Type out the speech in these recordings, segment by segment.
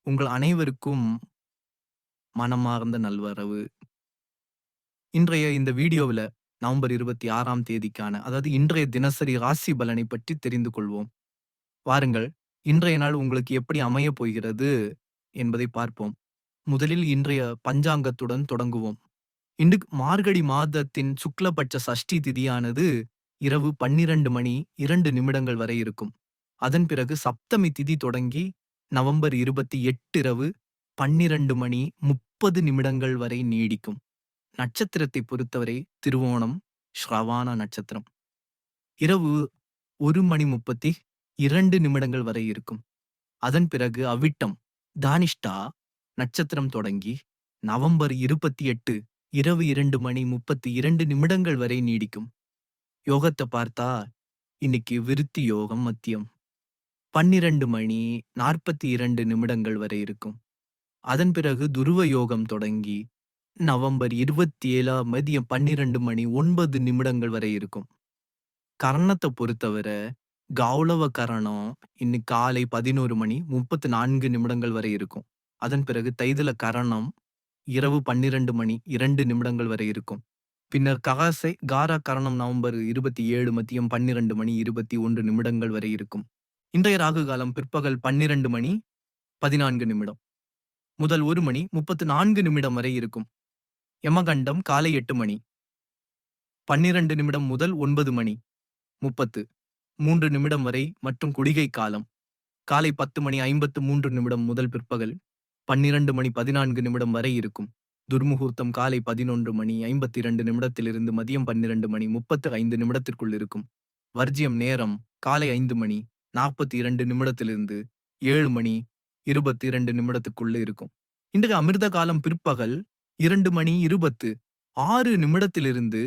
உங்கள் அனைவருக்கும் மனமார்ந்த நல்வரவு. இன்றைய இந்த வீடியோவில நவம்பர் 26ஆம் தேதிக்கான அதாவது இன்றைய தினசரி ராசி பலனை பற்றி தெரிந்து கொள்வோம். வாருங்கள், இன்றைய நாள் உங்களுக்கு எப்படி அமையப் போகிறது என்பதை பார்ப்போம். முதலில் இன்றைய பஞ்சாங்கத்துடன் தொடங்குவோம். இன்று மார்கழி மாதத்தின் சுக்லபட்ச சஷ்டி திதியானது இரவு 12 மணி 2 நிமிடங்கள் வரை இருக்கும். அதன் பிறகு சப்தமி திதி தொடங்கி நவம்பர் 28 இரவு 12 மணி 30 நிமிடங்கள் வரை நீடிக்கும். நட்சத்திரத்தை பொறுத்தவரை திருவோணம், ஸ்ரவான நட்சத்திரம். இரவு 1 மணி 32 நிமிடங்கள் வரை இருக்கும். அதன் பிறகு அவிட்டம், தானிஷ்டா நட்சத்திரம் தொடங்கி நவம்பர் 28 இரவு 2 மணி 32 நிமிடங்கள் வரை நீடிக்கும். யோகத்தை பார்த்தா இன்னைக்கு விருத்தி யோகம் மத்தியம் 12 மணி 42 நிமிடங்கள் வரை இருக்கும். அதன் பிறகு துருவ யோகம் தொடங்கி நவம்பர் 27 மதியம் 12 மணி 9 நிமிடங்கள் வரை இருக்கும். கரணத்தை பொறுத்தவரை கௌளவ கரணம் இன்னைக்கு காலை 11 மணி 34 நிமிடங்கள் வரை இருக்கும். அதன் பிறகு தைதல கரணம் இரவு 12 மணி 2 நிமிடங்கள் வரை இருக்கும். பின்னர் ககாசை காரா கரணம் நவம்பர் 27 மதியம் 12 மணி 21 நிமிடங்கள் வரை இருக்கும். இன்றைய ராகு காலம் பிற்பகல் 12 மணி 14 நிமிடம் முதல் 1 மணி 34 நிமிடம் வரை இருக்கும். யமகண்டம் காலை 8 மணி 12 நிமிடம் முதல் 9 மணி 33 நிமிடம் வரை மற்றும் குடிகை காலம் காலை 10 மணி 53 நிமிடம் முதல் பிற்பகல் 12 மணி 14 நிமிடம் வரை இருக்கும். துர்முகூர்த்தம் காலை 11 மணி 52 நிமிடத்திலிருந்து மதியம் 12 மணி 35 நிமிடத்திற்குள் இருக்கும். வர்ஜியம் நேரம் காலை 5 மணி 42 நிமிடத்திலிருந்து 7 மணி 22 நிமிடத்துக்குள்ள இருக்கும். இன்றைய அமிர்த காலம் பிற்பகல் 2 மணி 26 நிமிடத்திலிருந்து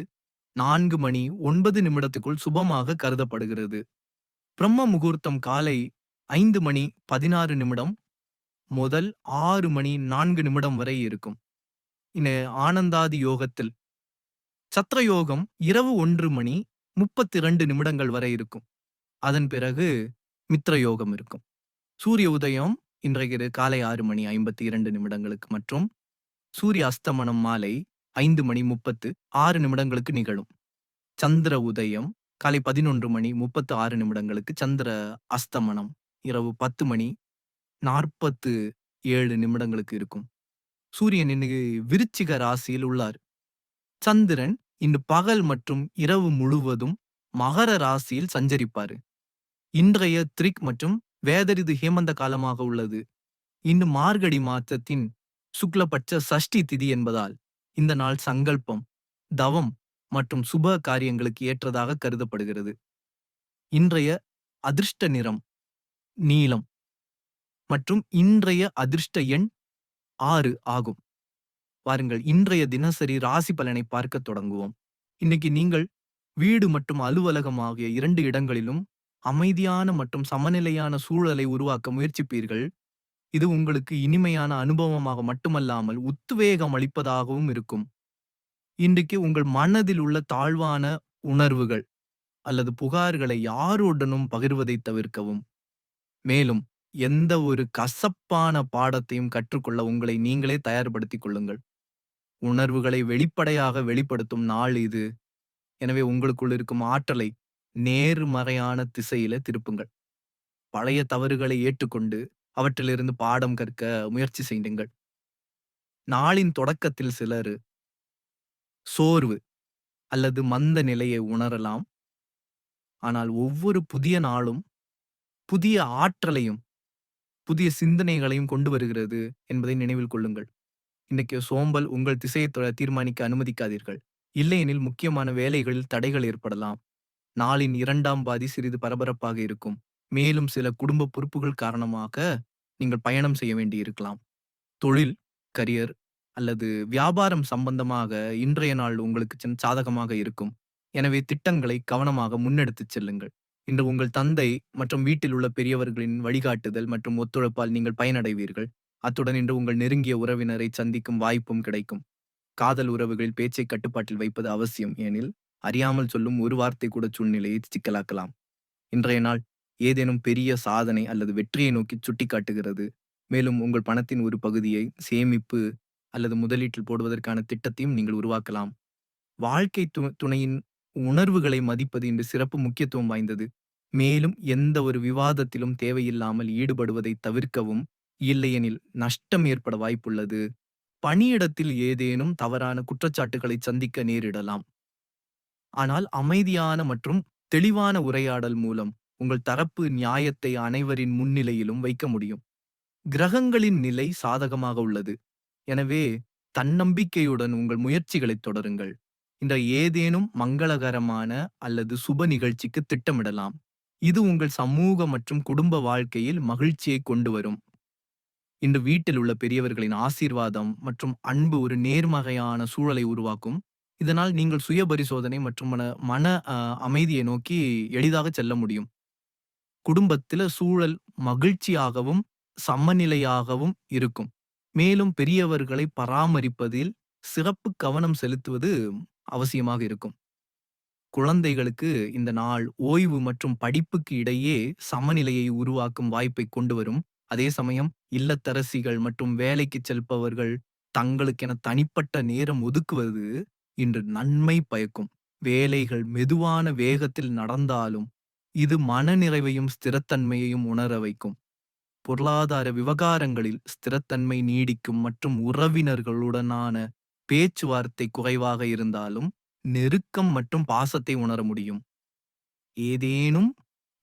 4 மணி 9 நிமிடத்துக்குள் சுபமாக கருதப்படுகிறது. பிரம்ம முகூர்த்தம் காலை 5 மணி 16 நிமிடம் முதல் 6 மணி 4 நிமிடம் வரை இருக்கும். ஆனந்தாதி யோகத்தில் சத்ர யோகம் இரவு 1 மணி 32 நிமிடங்கள் வரை இருக்கும். அதன் பிறகு மித்ர யோகம் இருக்கும். சூரிய உதயம் இன்றைக்கு காலை 6 மணி 52 நிமிடங்களுக்கு மற்றும் சூரிய அஸ்தமனம் மாலை 5 மணி 36 நிமிடங்களுக்கு நிகழும். சந்திர உதயம் காலை 11 மணி 36 நிமிடங்களுக்கு, சந்திர அஸ்தமனம் இரவு 10 மணி 47 நிமிடங்களுக்கு இருக்கும். சூரியன் இன்னைக்கு விருச்சிக ராசியில் உள்ளார். சந்திரன் இன்று பகல் மற்றும் இரவு முழுவதும் மகர ராசியில் சஞ்சரிப்பாரு. இன்றைய திரிக் மற்றும் வேதரிது ஹேமந்த காலமாக உள்ளது. இன்று மார்கழி மாதத்தின் சுக்லபட்ச சஷ்டி திதி என்பதால் இந்த நாள் சங்கல்பம், தவம் மற்றும் சுப காரியங்களுக்கு ஏற்றதாக கருதப்படுகிறது. இன்றைய அதிர்ஷ்ட நிறம் நீலம் மற்றும் இன்றைய அதிர்ஷ்ட எண் 6 ஆகும். வாருங்கள், இன்றைய தினசரி ராசி பலனை பார்க்க தொடங்குவோம். இன்னைக்கு நீங்கள் வீடு மற்றும் அலுவலகம் ஆகிய 2 இடங்களிலும் அமைதியான மற்றும் சமநிலையான சூழலை உருவாக்க முயற்சிப்பீர்கள். இது உங்களுக்கு இனிமையான அனுபவமாக மட்டுமல்லாமல் உத்வேகம் அளிப்பதாகவும் இருக்கும். இன்றைக்கு உங்கள் மனதில் உள்ள தாழ்வான உணர்வுகள் அல்லது புகார்களை யாருடனும் பகிர்வதை தவிர்க்கவும். மேலும் எந்த ஒரு கசப்பான பாடத்தையும் கற்றுக்கொள்ள உங்களை நீங்களே தயார்படுத்திக் கொள்ளுங்கள். உணர்வுகளை வெளிப்படையாக வெளிப்படுத்தும் நாள் இது. எனவே உங்களுக்குள் இருக்கும் ஆற்றலை நேர்மறையான திசையில திருப்புங்கள். பழைய தவறுகளை ஏற்றுக்கொண்டு அவற்றிலிருந்து பாடம் கற்க முயற்சி செய்யுங்கள். நாளின் தொடக்கத்தில் சிலர் சோர்வு அல்லது மந்த நிலையை உணரலாம். ஆனால் ஒவ்வொரு புதிய நாளும் புதிய ஆற்றலையும் புதிய சிந்தனைகளையும் கொண்டு வருகிறது என்பதை நினைவில் கொள்ளுங்கள். இன்னைக்கு சோம்பல் உங்கள் திசையை தீர்மானிக்க அனுமதிக்காதீர்கள். இல்லையெனில் முக்கியமான வேலைகளில் தடைகள் ஏற்படலாம். நாளின் 2ஆம் பாதி சிறிது பரபரப்பாக இருக்கும். மேலும் சில குடும்ப பொறுப்புகள் காரணமாக நீங்கள் பயணம் செய்ய வேண்டி இருக்கலாம். தொழில், கரியர் அல்லது வியாபாரம் சம்பந்தமாக இன்றைய நாள் உங்களுக்கு சாதகமாக இருக்கும். எனவே திட்டங்களை கவனமாக முன்னெடுத்துச் செல்லுங்கள். இன்று உங்கள் தந்தை மற்றும் வீட்டில் உள்ள பெரியவர்களின் வழிகாட்டுதல் மற்றும் ஒத்துழைப்பால் நீங்கள் பயனடைவீர்கள். அத்துடன் இன்று உங்கள் நெருங்கிய உறவினரை சந்திக்கும் வாய்ப்பும் கிடைக்கும். காதல் உறவுகளில் பேச்சை கட்டுப்பாட்டில் வைப்பது அவசியம். ஏனில் அறியாமல் சொல்லும் ஒரு வார்த்தை கூட சூழ்நிலையை சிக்கலாக்கலாம். இன்றைய நாள் ஏதேனும் பெரிய சாதனை அல்லது வெற்றியை நோக்கி சுட்டிக்காட்டுகிறது. மேலும் உங்கள் பணத்தின் ஒரு பகுதியை சேமிப்பு அல்லது முதலீட்டில் போடுவதற்கான திட்டத்தையும் நீங்கள் உருவாக்கலாம். வாழ்க்கை துணையின் உணர்வுகளை மதிப்பது இன்று சிறப்பு முக்கியத்துவம் வாய்ந்தது. மேலும் எந்த ஒரு விவாதத்திலும் தேவையில்லாமல் ஈடுபடுவதை தவிர்க்கவும், இல்லையெனில் நஷ்டம் ஏற்பட வாய்ப்புள்ளது. பணியிடத்தில் ஏதேனும் தவறான குற்றச்சாட்டுகளை சந்திக்க நேரிடலாம். ஆனால் அமைதியான மற்றும் தெளிவான உரையாடல் மூலம் உங்கள் தரப்பு நியாயத்தை அனைவரின் முன்னிலையிலும் வைக்க முடியும். கிரகங்களின் நிலை சாதகமாக உள்ளது. எனவே தன்னம்பிக்கையுடன் உங்கள் முயற்சிகளை தொடருங்கள். இந்த ஏதேனும் மங்களகரமான அல்லது சுப நிகழ்ச்சிக்கு திட்டமிடலாம். இது உங்கள் சமூக மற்றும் குடும்ப வாழ்க்கையில் மகிழ்ச்சியை கொண்டு வரும். இந்த வீட்டில் உள்ள பெரியவர்களின் ஆசீர்வாதம் மற்றும் அன்பு ஒரு நேர்மறையான சூழலை உருவாக்கும். இதனால் நீங்கள் சுய பரிசோதனை மற்றும் மன மன அமைதியை நோக்கி எளிதாக செல்ல முடியும். குடும்பத்தில சூழல் மகிழ்ச்சியாகவும் சமநிலையாகவும் இருக்கும். மேலும் பெரியவர்களை பராமரிப்பதில் சிறப்பு கவனம் செலுத்துவது அவசியமாக இருக்கும். குழந்தைகளுக்கு இந்த நாள் ஓய்வு மற்றும் படிப்புக்கு இடையே சமநிலையை உருவாக்கும் வாய்ப்பை கொண்டு வரும். அதே சமயம் இல்லத்தரசிகள் மற்றும் வேலைக்கு செல்பவர்கள் தங்களுக்கென தனிப்பட்ட நேரம் ஒதுக்குவது இன்று நன்மை பயக்கும். வேலைகள் மெதுவான வேகத்தில் நடந்தாலும் இது மனநிறைவையும் ஸ்திரத்தன்மையையும் உணர வைக்கும். பொருளாதார விவகாரங்களில் ஸ்திரத்தன்மை நீடிக்கும் மற்றும் உறவினர்களுடனான பேச்சுவார்த்தை குறைவாக இருந்தாலும் நெருக்கம் மற்றும் பாசத்தை உணர முடியும். ஏதேனும்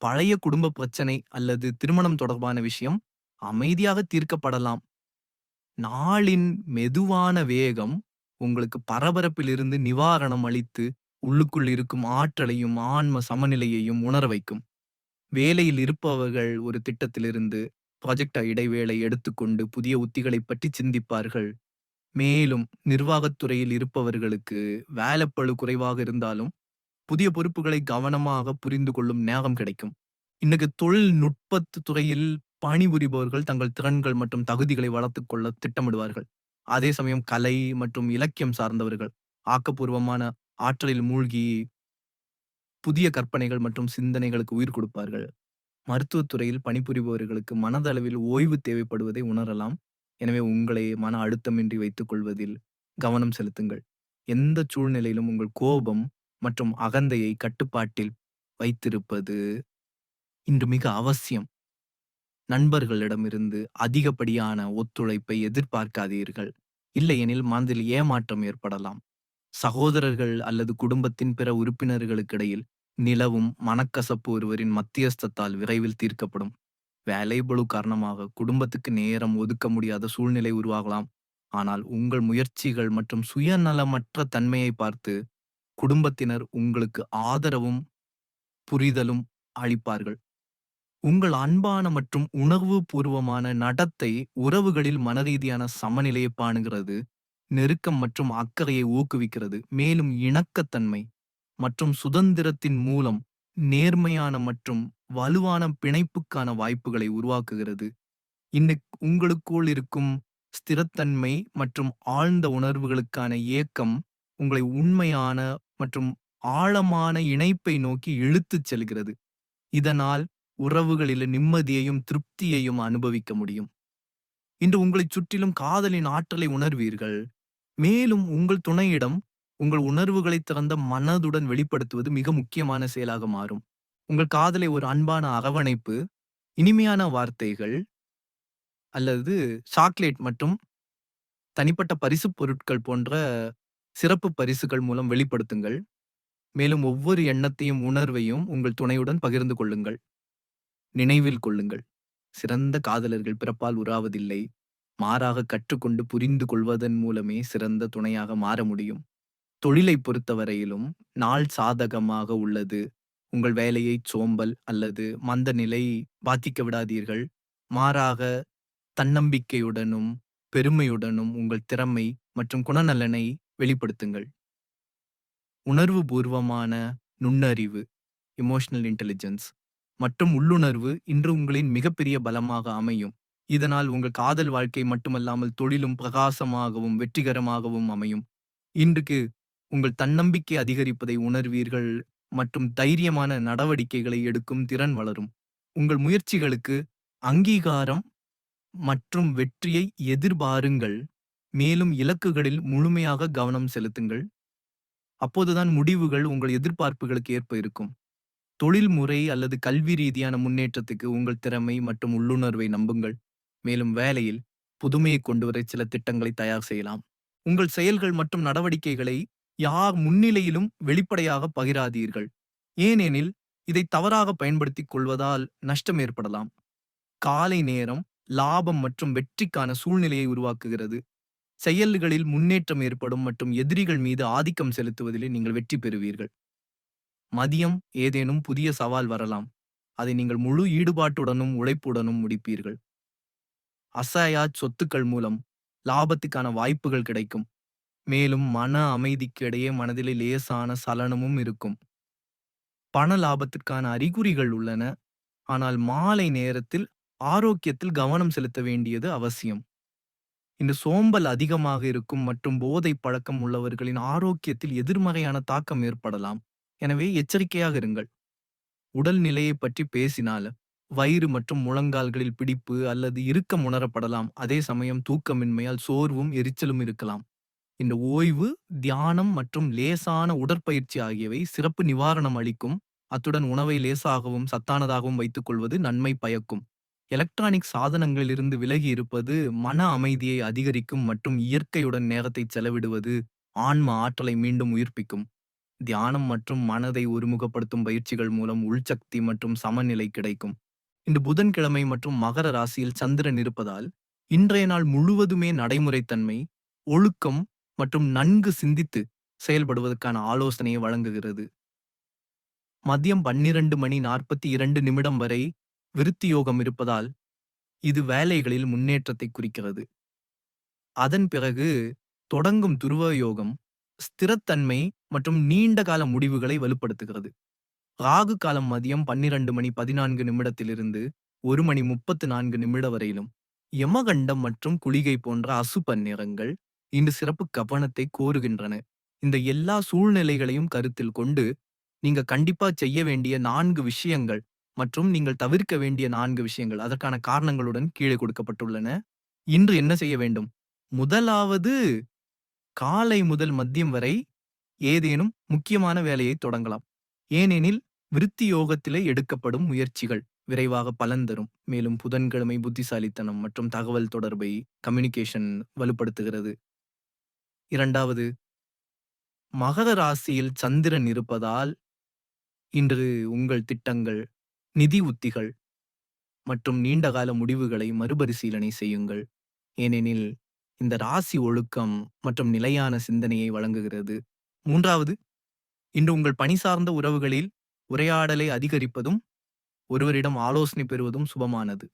பழைய குடும்ப பிரச்சனை அல்லது திருமணம் தொடர்பான விஷயம் அமைதியாக தீர்க்கப்படலாம். நாளின் மெதுவான வேகம் உங்களுக்கு பரபரப்பிலிருந்து நிவாரணம் அளித்து உள்ளுக்குள் இருக்கும் ஆற்றலையும் ஆன்ம சமநிலையையும் உணர வைக்கும். வேலையில் இருப்பவர்கள் ஒரு திட்டத்திலிருந்து ப்ராஜெக்ட் இடைவேளை எடுத்துக்கொண்டு புதிய உத்திகளை பற்றி சிந்திப்பார்கள். மேலும் நிர்வாகத்துறையில் இருப்பவர்களுக்கு வேலைப்பளு குறைவாக இருந்தாலும் புதிய பொறுப்புகளை கவனமாக புரிந்து கொள்ளும் நேரம் கிடைக்கும். இன்னைக்கு தொழில்நுட்பத்து துறையில் பணிபுரிபவர்கள் தங்கள் திறன்கள் மற்றும் தகுதிகளை வளர்த்துக் கொள்ள திட்டமிடுவார்கள். அதே சமயம் கலை மற்றும் இலக்கியம் சார்ந்தவர்கள் ஆக்கப்பூர்வமான ஆற்றலில் மூழ்கி புதிய கற்பனைகள் மற்றும் சிந்தனைகளுக்கு உயிர் கொடுப்பார்கள். மருத்துவத்துறையில் பணிபுரிபவர்களுக்கு மனதளவில் ஓய்வு தேவைப்படுவதை உணரலாம். எனவே உங்களை மன அழுத்தமின்றி வைத்துக் கொள்வதில் கவனம் செலுத்துங்கள். எந்த சூழ்நிலையிலும் உங்கள் கோபம் மற்றும் அகந்தையை கட்டுப்பாட்டில் வைத்திருப்பது இன்று மிக அவசியம். நண்பர்களிடமிருந்து அதிகப்படியான ஒத்துழைப்பை எதிர்பார்க்காதீர்கள். இல்லையெனில் மனதில் ஏமாற்றம் ஏற்படலாம். சகோதரர்கள் அல்லது குடும்பத்தின் பிற உறுப்பினர்களுக்கிடையில் நிலவும் மனக்கசப்பு ஒருவரின் மத்தியஸ்தத்தால் விரைவில் தீர்க்கப்படும். வேலைபளு காரணமாக குடும்பத்துக்கு நேரம் ஒதுக்க முடியாத சூழ்நிலை உருவாகலாம். ஆனால் உங்கள் முயற்சிகள் மற்றும் சுயநலமற்ற தன்மையை பார்த்து குடும்பத்தினர் உங்களுக்கு ஆதரவும் புரிதலும் அளிப்பார்கள். உங்கள் அன்பான மற்றும் உணர்வு பூர்வமான நடத்தை உறவுகளில் மனரீதியான சமநிலையை பாணுகிறது. நெருக்கம் மற்றும் அக்கறையை ஊக்குவிக்கிறது. மேலும் இணக்கத்தன்மை மற்றும் சுதந்திரத்தின் மூலம் நேர்மையான மற்றும் வலுவான பிணைப்புக்கான வாய்ப்புகளை உருவாக்குகிறது. இன்னைக்கு உங்களுக்குள் இருக்கும் ஸ்திரத்தன்மை மற்றும் ஆழ்ந்த உணர்வுகளுக்கான ஏக்கம் உங்களை உண்மையான மற்றும் ஆழமான இணைப்பை நோக்கி இழுத்துச் செல்கிறது. இதனால் உறவுகளில் நிம்மதியையும் திருப்தியையும் அனுபவிக்க முடியும். இன்று உங்களைச் சுற்றிலும் காதலின் ஆற்றலை உணர்வீர்கள். மேலும் உங்கள் துணையிடம் உங்கள் உணர்வுகளை திறந்த மனதுடன் வெளிப்படுத்துவது மிக முக்கியமான செயலாக மாறும். உங்கள் காதலை ஒரு அன்பான அரவணைப்பு, இனிமையான வார்த்தைகள் அல்லது சாக்லேட் மற்றும் தனிப்பட்ட பரிசு பொருட்கள் போன்ற சிறப்பு பரிசுகள் மூலம் வெளிப்படுத்துங்கள். மேலும் ஒவ்வொரு எண்ணத்தையும் உணர்வையும் உங்கள் துணையுடன் பகிர்ந்து கொள்ளுங்கள். நினைவில் கொள்ளுங்கள், சிறந்த காதலர்கள் பிறப்பால் உருவாவதில்லை. மாறாக கற்றுக்கொண்டு புரிந்து கொள்வதன் மூலமே சிறந்த துணையாக மாற முடியும். தொழிலை பொறுத்தவரையிலும் நாள் சாதகமாக உள்ளது. உங்கள் வேலையை சோம்பல் அல்லது மந்த நிலை பாதிக்க விடாதீர்கள். மாறாக தன்னம்பிக்கையுடனும் பெருமையுடனும் உங்கள் திறமை மற்றும் குணநலனை வெளிப்படுத்துங்கள். உணர்வு பூர்வமான நுண்ணறிவு எமோஷனல் இன்டெலிஜென்ஸ் மற்றும் உள்ளுணர்வு இன்று உங்களின் மிகப்பெரிய பலமாக அமையும். இதனால் உங்கள் காதல் வாழ்க்கை மட்டுமல்லாமல் தொழிலும் பிரகாசமாகவும் வெற்றிகரமாகவும் அமையும். இன்றைக்கு உங்கள் தன்னம்பிக்கை அதிகரிப்பதை உணர்வீர்கள் மற்றும் தைரியமான நடவடிக்கைகளை எடுக்கும் திறன் வளரும். உங்கள் முயற்சிகளுக்கு அங்கீகாரம் மற்றும் வெற்றியை எதிர்பாருங்கள். மேலும் இலக்குகளில் முழுமையாக கவனம் செலுத்துங்கள். அப்போதுதான் முடிவுகள் உங்கள் எதிர்பார்ப்புகளுக்கு ஏற்ப இருக்கும். தொழில்முறை அல்லது கல்வி ரீதியான முன்னேற்றத்துக்கு உங்கள் திறமை மற்றும் உள்ளுணர்வை நம்புங்கள். மேலும் வேலையில் புதுமையை கொண்டுவர சில திட்டங்களை தயார் செய்யலாம். உங்கள் செயல்கள் மற்றும் நடவடிக்கைகளை யார் முன்னிலையிலும் வெளிப்படையாக பகிராதீர்கள். ஏனெனில் இதை தவறாக பயன்படுத்திக் கொள்வதால் நஷ்டம் ஏற்படலாம். காலை நேரம் லாபம் மற்றும் வெற்றிக்கான சூழ்நிலையை உருவாக்குகிறது. செயல்களில் முன்னேற்றம் ஏற்படும் மற்றும் எதிரிகள் மீது ஆதிக்கம் செலுத்துவதிலே நீங்கள் வெற்றி பெறுவீர்கள். மதியம் ஏதேனும் புதிய சவால் வரலாம். அதை நீங்கள் முழு ஈடுபாட்டுடனும் உழைப்புடனும் முடிப்பீர்கள். அசாயா சொத்துக்கள் மூலம் லாபத்துக்கான வாய்ப்புகள் கிடைக்கும். மேலும் மன அமைதிக்கு இடையே மனதிலே லேசான சலனமும் இருக்கும். பண லாபத்திற்கான அறிகுறிகள் உள்ளன. ஆனால் மாலை நேரத்தில் ஆரோக்கியத்தில் கவனம் செலுத்த வேண்டியது அவசியம். இன்று சோம்பல் அதிகமாக இருக்கும் மற்றும் போதை பழக்கம் உள்ளவர்களின் ஆரோக்கியத்தில் எதிர்மறையான தாக்கம் ஏற்படலாம். எனவே எச்சரிக்கையாக இருங்கள். உடல் நிலையை பற்றி பேசினால் வயிறு மற்றும் முழங்கால்களில் பிடிப்பு அல்லது இறுக்கம் உணரப்படலாம். அதே சமயம் தூக்கமின்மையால் சோர்வும் எரிச்சலும் இருக்கலாம். இந்த ஓய்வு, தியானம் மற்றும் லேசான உடற்பயிற்சி ஆகியவை சிறப்பு நிவாரணம் அளிக்கும். அத்துடன் உணவை லேசாகவும் சத்தானதாகவும் வைத்துக் கொள்வது நன்மை பயக்கும். எலக்ட்ரானிக் சாதனங்களிலிருந்து விலகி இருப்பது மன அமைதியை அதிகரிக்கும் மற்றும் இயற்கையுடன் நேரத்தை செலவிடுவது ஆன்ம ஆற்றலை மீண்டும் உயிர்ப்பிக்கும். தியானம் மற்றும் மனதை ஒருமுகப்படுத்தும் பயிற்சிகள் மூலம் உள்சக்தி மற்றும் சமநிலை கிடைக்கும். இன்று புதன்கிழமை மற்றும் மகர ராசியில் சந்திரன் இருப்பதால் இன்றைய நாள் முழுவதுமே நடைமுறைத்தன்மை, ஒழுக்கம் மற்றும் நன்கு சிந்தித்து செயல்படுவதற்கான ஆலோசனையை வழங்குகிறது. மதியம் 12:42 வரை விருத்தி யோகம் இருப்பதால் இது வேலைகளில் முன்னேற்றத்தை குறிக்கிறது. அதன் பிறகு தொடங்கும் துருவ யோகம் ஸ்திரத்தன்மை மற்றும் நீண்ட கால முடிவுகளை வலுப்படுத்துகிறது. ராகு காலம் மதியம் 12:14 1:34 வரையிலும். யமகண்டம் மற்றும் குளிகை போன்ற அசுப நேரங்கள் இன்று சிறப்பு கவனத்தை கோருகின்றன. இந்த எல்லா சூழ்நிலைகளையும் கருத்தில் கொண்டு நீங்க கண்டிப்பா செய்ய வேண்டிய 4 விஷயங்கள் மற்றும் நீங்கள் தவிர்க்க வேண்டிய 4 விஷயங்கள் அதற்கான காரணங்களுடன் கீழே கொடுக்கப்பட்டுள்ளன. இன்று என்ன செய்ய வேண்டும்? முதலாவது, காலை முதல் மதியம் வரை ஏதேனும் முக்கியமான வேலையை தொடங்கலாம். ஏனெனில் விருத்தி யோகத்திலே எடுக்கப்படும் முயற்சிகள் விரைவாக பலன் தரும். மேலும் புதன்கிழமை புத்திசாலித்தனம் மற்றும் தகவல் தொடர்பை கம்யூனிகேஷன் வலுப்படுத்துகிறது. இரண்டாவது, மகர ராசியில் சந்திரன் இருப்பதால் இன்று உங்கள் திட்டங்கள், நிதி உத்திகள் மற்றும் நீண்டகால முடிவுகளை மறுபரிசீலனை செய்யுங்கள். ஏனெனில் இந்த ராசி ஒழுக்கம் மற்றும் நிலையான சிந்தனையை வழங்குகிறது. மூன்றாவது, இன்று உங்கள் பணி சார்ந்த உறவுகளில் உரையாடலை அதிகரிப்பதும் ஒருவரிடம் ஆலோசனை பெறுவதும் சுபமானது.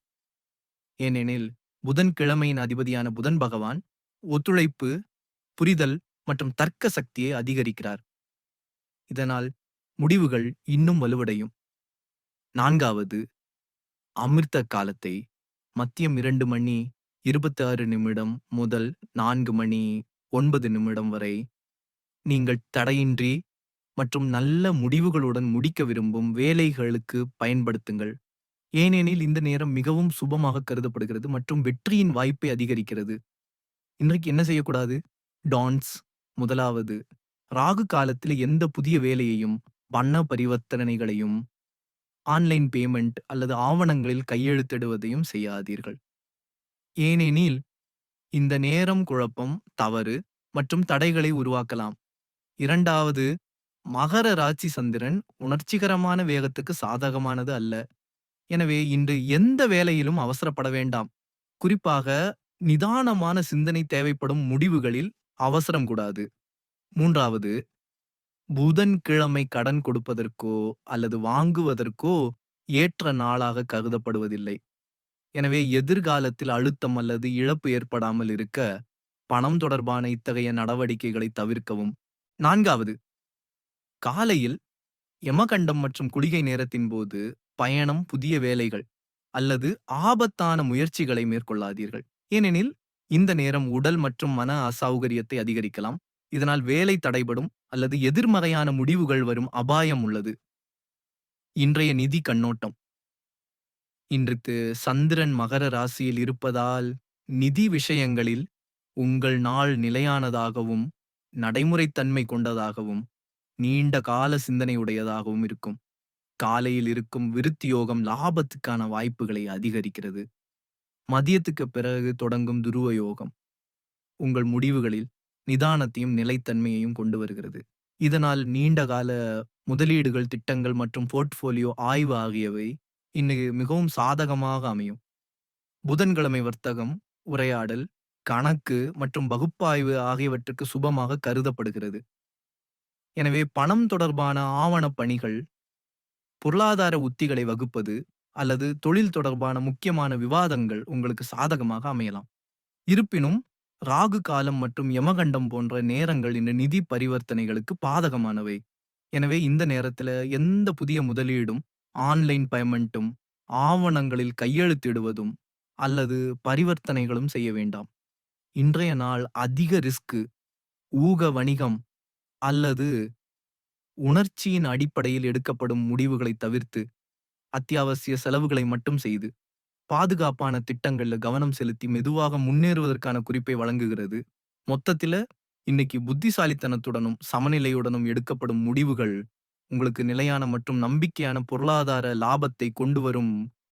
ஏனெனில் புதன்கிழமையின் அதிபதியான புதன் பகவான் ஒத்துழைப்பு, புரிதல் மற்றும் தர்க்க சக்தியை அதிகரிக்கிறார். இதனால் முடிவுகள் இன்னும் வலுவடையும். நான்காவது, அமிர்த காலத்தை மதியம் 2:26 முதல் 4:09 வரை நீங்கள் தடையின்றி மற்றும் நல்ல முடிவுகளுடன் முடிக்க விரும்பும் வேலைகளுக்கு பயன்படுத்துங்கள். ஏனெனில் இந்த நேரம் மிகவும் சுபமாக கருதப்படுகிறது மற்றும் வெற்றியின் வாய்ப்பை அதிகரிக்கிறது. இன்றைக்கு என்ன செய்யக்கூடாது? டான்ஸ். முதலாவது, ராகு காலத்தில் எந்த புதிய வேலையையும், பண பரிவர்த்தனைகளையும், ஆன்லைன் பேமெண்ட் அல்லது ஆவணங்களில் கையெழுத்திடுவதையும் செய்யாதீர்கள். ஏனெனில் இந்த நேரம் குழப்பம், தவறு மற்றும் தடைகளை உருவாக்கலாம். இரண்டாவது, மகர ராசி சந்திரன் உணர்ச்சிகரமான வேகத்துக்கு சாதகமானது அல்ல. எனவே இன்று எந்த வேலையிலும் அவசரப்பட வேண்டாம். குறிப்பாக நிதானமான சிந்தனை தேவைப்படும் முடிவுகளில் அவசரம் கூடாது. மூன்றாவது, புதன்கிழமை கடன் கொடுப்பதற்கோ அல்லது வாங்குவதற்கோ ஏற்ற நாளாக கருதப்படுவதில்லை. எனவே எதிர்காலத்தில் அழுத்தம் அல்லது இழப்பு ஏற்படாமல் இருக்க பணம் தொடர்பான இத்தகைய நடவடிக்கைகளை தவிர்க்கவும். நான்காவது, காலையில் யமகண்டம் மற்றும் குளிகை நேரத்தின் போது பயணம், புதிய வேலைகள் அல்லது ஆபத்தான முயற்சிகளை மேற்கொள்ளாதீர்கள். ஏனெனில் இந்த நேரம் உடல் மற்றும் மன அசௌகரியத்தை அதிகரிக்கலாம். இதனால் வேலை தடைபடும் அல்லது எதிர்மறையான முடிவுகள் வரும் அபாயம் உள்ளது. இன்றைய நிதி கண்ணோட்டம். இன்றைக்கு சந்திரன் மகர ராசியில் இருப்பதால் நிதி விஷயங்களில் உங்கள் நாள் நிலையானதாகவும், நடைமுறைத்தன்மை கொண்டதாகவும், நீண்ட கால சிந்தனையுடையதாகவும் இருக்கும். காலையில் இருக்கும் விருத்தி யோகம் லாபத்துக்கான வாய்ப்புகளை அதிகரிக்கிறது. மதியத்துக்கு பிறகு தொடங்கும் துருவ யோகம் உங்கள் முடிவுகளில் நிதானத்தையும் நிலைத்தன்மையையும் கொண்டு வருகிறது. இதனால் நீண்ட கால முதலீடுகள், திட்டங்கள் மற்றும் போர்ட்ஃபோலியோ ஆய்வு ஆகியவை இன்னைக்கு மிகவும் சாதகமாக அமையும். புதன்கிழமை வர்த்தகம், உரையாடல், கணக்கு மற்றும் பகுப்பாய்வு ஆகியவற்றுக்கு சுபமாக கருதப்படுகிறது. எனவே பணம் தொடர்பான ஆவணப் பணிகள், பொருளாதார உத்திகளை வகுப்பது அல்லது தொழில் தொடர்பான முக்கியமான விவாதங்கள் உங்களுக்கு சாதகமாக அமையலாம். இருப்பினும் ராகு காலம் மற்றும் யமகண்டம் போன்ற நேரங்கள் இந்த நிதி பரிவர்த்தனைகளுக்கு பாதகமானவை. எனவே இந்த நேரத்துல எந்த புதிய முதலீடும், ஆன்லைன் பேமெண்ட்டும், ஆவணங்களில் கையெழுத்திடுவதும் அல்லது பரிவர்த்தனைகளும் செய்ய வேண்டாம். இன்றைய நாள் அதிக ரிஸ்க், ஊக வணிகம் அல்லது உணர்ச்சியின் அடிப்படையில் எடுக்கப்படும் முடிவுகளை தவிர்த்து அத்தியாவசிய செலவுகளை மட்டும் செய்து பாதுகாப்பான திட்டங்கள்ல கவனம் செலுத்தி மெதுவாக முன்னேறுவதற்கான குறிப்பை வழங்குகிறது. மொத்தத்தில இன்னைக்கு புத்திசாலித்தனத்துடனும் சமநிலையுடனும் எடுக்கப்படும் முடிவுகள் உங்களுக்கு நிலையான மற்றும் நம்பிக்கையான பொருளாதார லாபத்தை கொண்டு வரும்